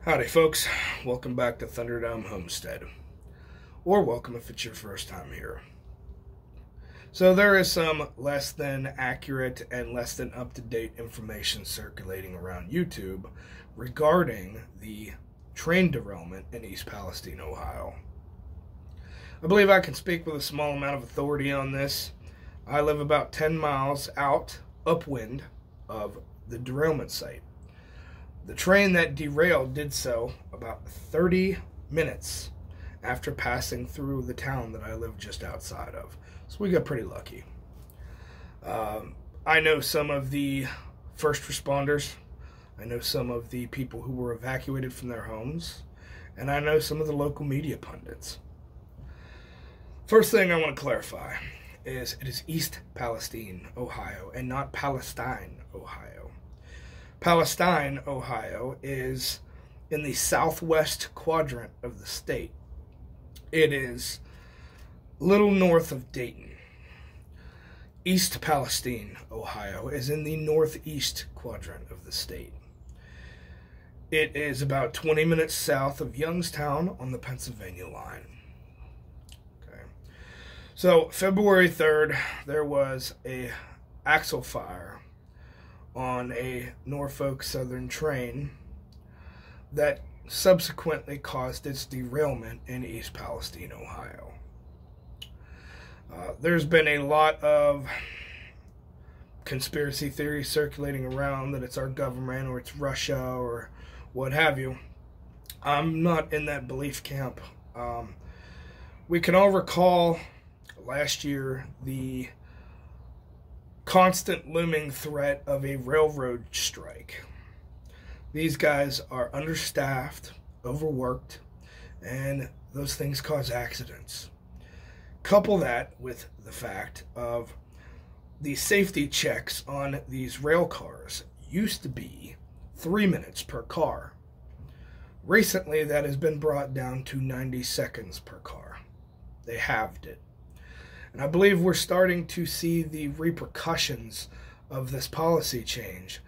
Howdy folks, welcome back to Thunderdome Homestead, or welcome if it's your first time here. So there is some less than accurate and less than up-to-date information circulating around YouTube regarding the train derailment in East Palestine, Ohio. I believe I can speak with a small amount of authority on this. I live about 10 miles out, upwind, of the derailment site. The train that derailed did so about 30 minutes after passing through the town that I live just outside of. So we got pretty lucky. I know some of the first responders. I know some of the people who were evacuated from their homes. And I know some of the local media pundits. First thing I want to clarify is it is East Palestine, Ohio, and not Palestine, Ohio. Palestine, Ohio, is in the southwest quadrant of the state. It is a little north of Dayton. East Palestine, Ohio, is in the northeast quadrant of the state. It is about 20 minutes south of Youngstown on the Pennsylvania line. Okay. So, February 3rd, there was a axle fire on a Norfolk Southern train that subsequently caused its derailment in East Palestine, Ohio. There's been a lot of conspiracy theories circulating around that it's our government or it's Russia or what have you. I'm not in that belief camp. We can all recall last year the constant looming threat of a railroad strike. These guys are understaffed, overworked, and those things cause accidents. Couple that with the fact of the safety checks on these rail cars used to be 3 minutes per car. Recently, that has been brought down to 90 seconds per car. They halved it. And I believe we're starting to see the repercussions of this policy change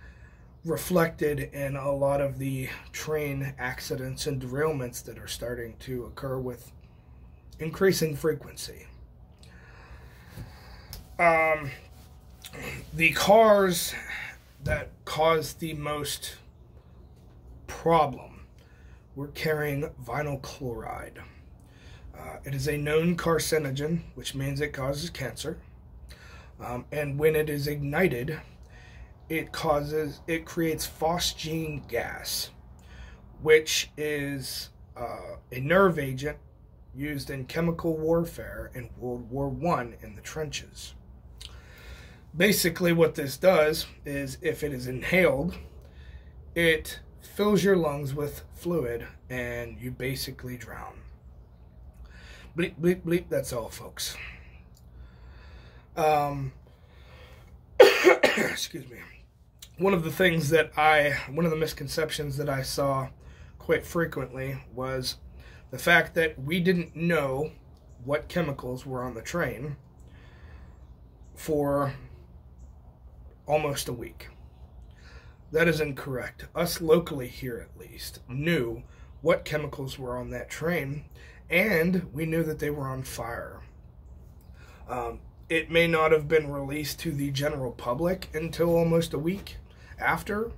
reflected in a lot of the train accidents and derailments that are starting to occur with increasing frequency. The cars that caused the most problem were carrying vinyl chloride. It is a known carcinogen, which means it causes cancer. And when it is ignited, it creates phosgene gas, which is a nerve agent used in chemical warfare in World War I in the trenches. Basically, what this does is if it is inhaled, it fills your lungs with fluid and you basically drown. Bleep, bleep, bleep, that's all, folks. Excuse me. One of the misconceptions that I saw quite frequently was the fact that we didn't know what chemicals were on the train for almost a week. That is incorrect. Us locally here, at least, knew what chemicals were on that train, and we knew that they were on fire. It may not have been released to the general public until almost a week after,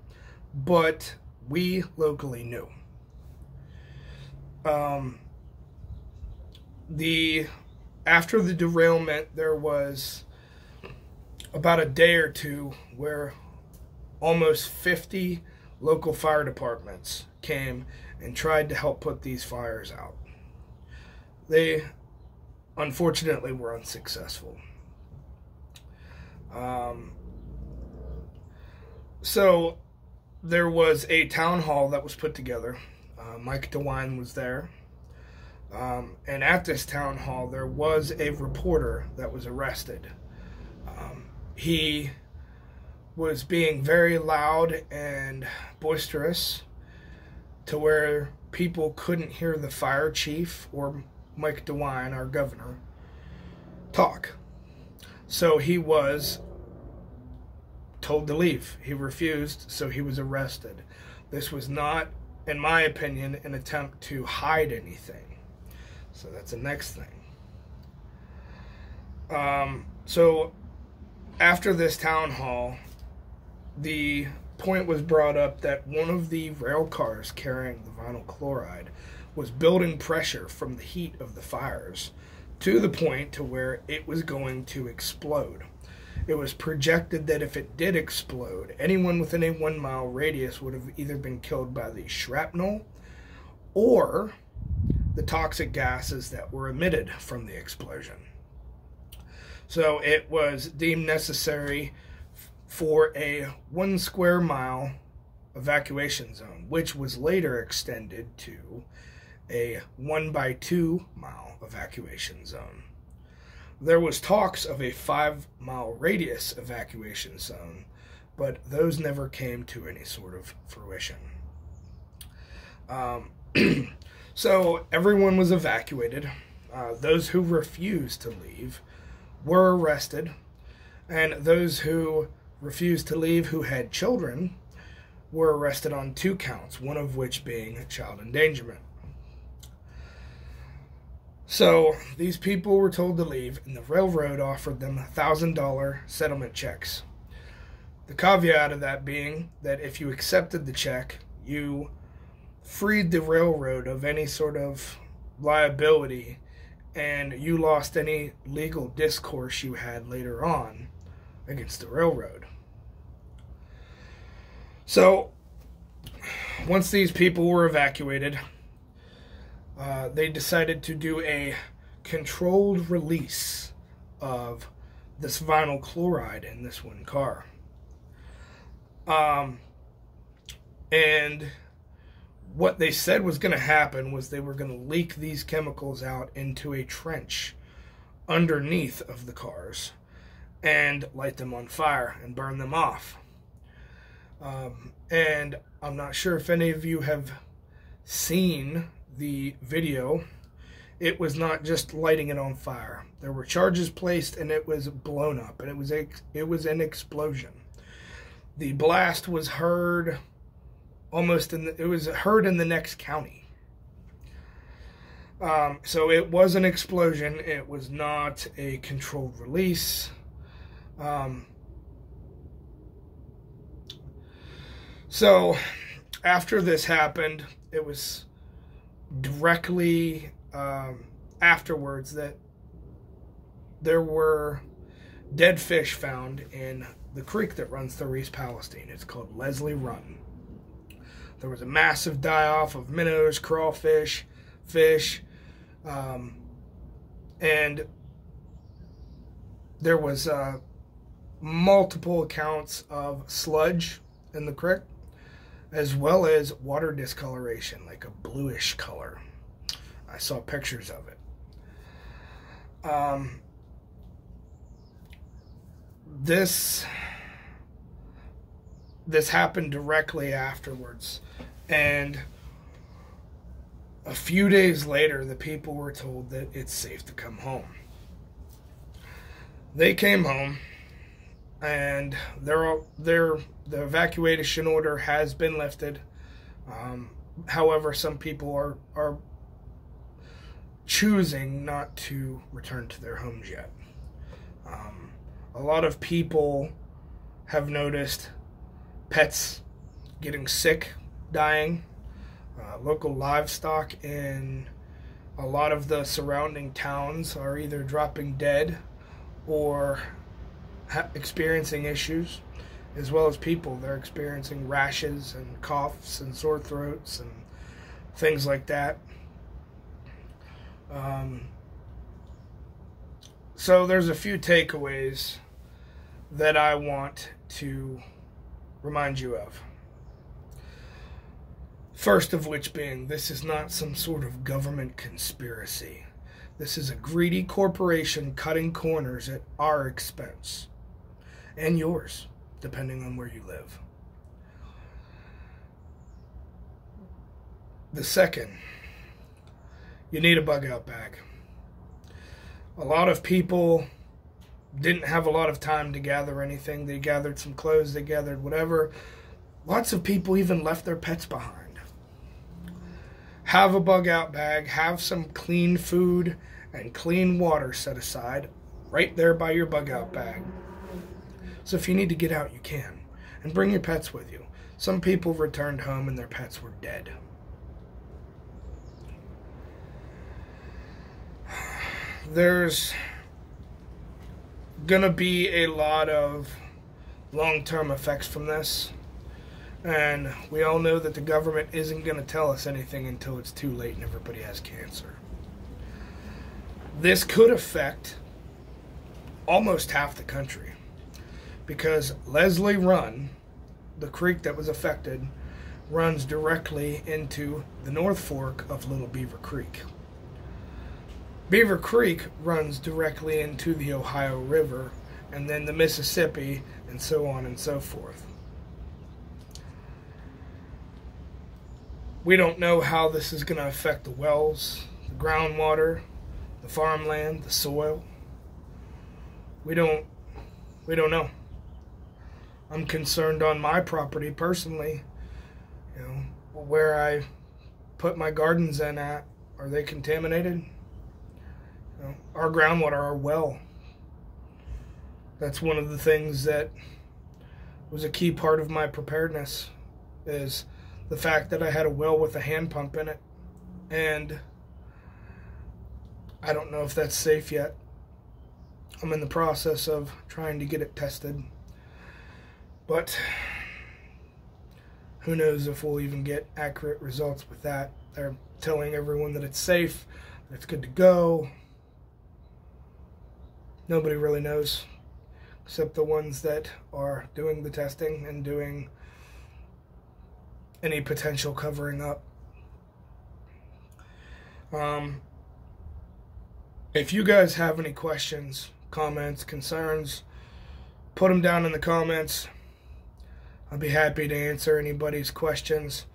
but we locally knew. After the derailment, there was about a day or two where almost 50 local fire departments came and tried to help put these fires out. They, unfortunately, were unsuccessful. So there was a town hall that was put together. Mike DeWine was there. And at this town hall, there was a reporter that was arrested. He was being very loud and boisterous to where people couldn't hear the fire chief or Mike DeWine, our governor, talk. So he was told to leave. He refused, so he was arrested. This was not in my opinion, an attempt to hide anything. So that's the next thing. So after this town hall, the point was brought up that one of the rail cars carrying the vinyl chloride was building pressure from the heat of the fires to the point to where it was going to explode. It was projected that if it did explode, anyone within a 1 mile radius would have either been killed by the shrapnel or the toxic gases that were emitted from the explosion. So it was deemed necessary for a 1 square mile evacuation zone, which was later extended to a 1 by 2 mile evacuation zone. There was talks of a 5 mile radius evacuation zone, but those never came to any sort of fruition. So everyone was evacuated. Those who refused to leave were arrested, and those who refused to leave who had children were arrested on 2 counts, one of which being child endangerment. So these people were told to leave, and the railroad offered them $1,000 settlement checks. The caveat of that being that if you accepted the check, you freed the railroad of any sort of liability, and you lost any legal discourse you had later on against the railroad. So once these people were evacuated, they decided to do a controlled release of this vinyl chloride in this one car. And what they said was going to happen was they were going to leak these chemicals out into a trench underneath of the cars and light them on fire and burn them off. And I'm not sure if any of you have seen the video. It was not just lighting it on fire. There were charges placed, and it was blown up, and it was an explosion. The blast was heard almost it was heard in the next county. So it was an explosion. It was not a controlled release. So after this happened, it was directly afterwards that there were dead fish found in the creek that runs through East Palestine. It's called Leslie Run. There was a massive die-off of minnows, crawfish, fish, and there was multiple accounts of sludge in the creek, as well as water discoloration, like a bluish color. I saw pictures of it. This happened directly afterwards, and a few days later, the people were told that it's safe to come home. They came home, and the evacuation order has been lifted. However, some people are choosing not to return to their homes yet. A lot of people have noticed pets getting sick, dying. Local livestock in a lot of the surrounding towns are either dropping dead or experiencing issues, as well as people. They're experiencing rashes and coughs and sore throats and things like that. So there's a few takeaways that I want to remind you of. First of which being, this is not some sort of government conspiracy. This is a greedy corporation cutting corners at our expense. And yours, depending on where you live. The second, you need a bug out bag. A lot of people didn't have a lot of time to gather anything. They gathered some clothes, they gathered whatever. Lots of people even left their pets behind. have a bug out bag, have some clean food and clean water set aside right there by your bug out bag. So if you need to get out, you can. And bring your pets with you. Some people returned home and their pets were dead. There's gonna be a lot of long-term effects from this. And we all know that the government isn't going to tell us anything until it's too late and everybody has cancer. This could affect almost half the country because Leslie Run, the creek that was affected, runs directly into the North Fork of Little Beaver Creek. Beaver Creek runs directly into the Ohio River and then the Mississippi and so on and so forth. We don't know how this is going to affect the wells, the groundwater, the farmland, the soil. We don't know. I'm concerned on my property personally, where I put my gardens in at. Are they contaminated? Our groundwater, our well. That's one of the things that was a key part of my preparedness, is the fact that I had a well with a hand pump in it. And I don't know if that's safe yet. I'm in the process of trying to get it tested. But who knows if we'll even get accurate results with that. They're telling everyone that it's safe, that it's good to go. Nobody really knows, except the ones that are doing the testing and doing any potential covering up. If you guys have any questions, comments, concerns, put them down in the comments. I'll be happy to answer anybody's questions.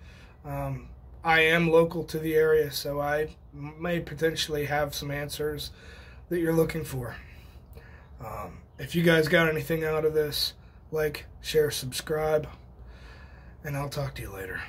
I am local to the area, so I may potentially have some answers that you're looking for. If you guys got anything out of this, like, share, subscribe, and I'll talk to you later.